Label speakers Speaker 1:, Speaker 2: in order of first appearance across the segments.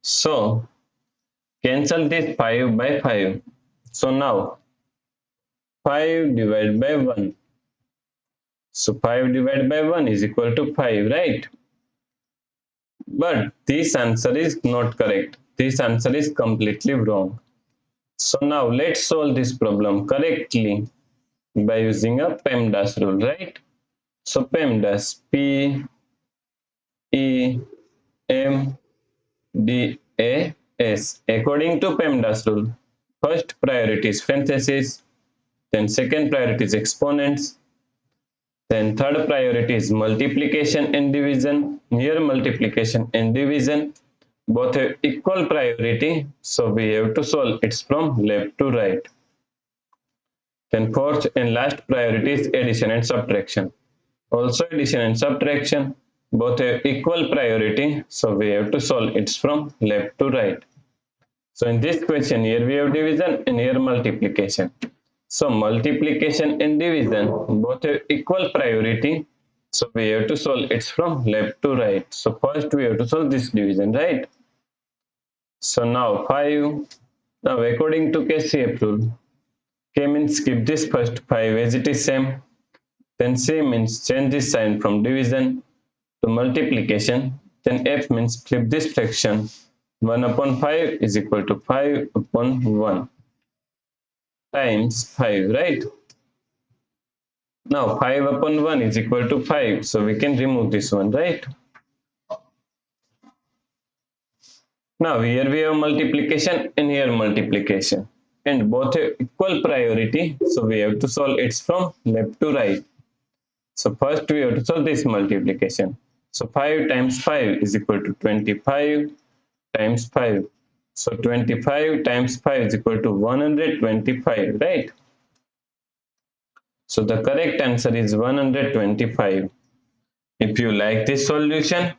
Speaker 1: So cancel this 5 by 5. So now 5 divided by 1. So 5 divided by 1 is equal to 5, right? But this answer is not correct. This answer is completely wrong. So now let's solve this problem correctly by using a PEMDAS rule, right? So PEMDAS, P E M D A S. According to PEMDAS rule, first priority is parenthesis, then second priority is exponents, then third priority is multiplication and division. Here multiplication and division both have equal priority, so we have to solve it from left to right. Then fourth and last priority is addition and subtraction. Also addition and subtraction both have equal priority, so we have to solve it from left to right. So in this question, here we have division and here multiplication. So multiplication and division both have equal priority, so we have to solve it from left to right. So first we have to solve this division, right? So now 5. Now according to KCF rule, K means keep this first 5 as it is same. Then C means change this sign from division to multiplication. Then F means flip this fraction. 1 upon 5 is equal to 5 upon 1 times 5, right? Now 5 upon 1 is equal to 5, so we can remove this one, right? Now here we have multiplication and here multiplication, and both have equal priority, so we have to solve it from left to right. So first we have to solve this multiplication. So 5 times 5 is equal to 25 times 5. So 25 times 5 is equal to 125, right? So the correct answer is 125. If you like this solution,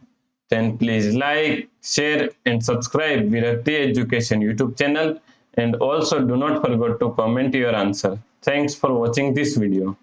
Speaker 1: then please like, share and subscribe Virakti Education YouTube channel, and also do not forget to comment your answer. Thanks for watching this video.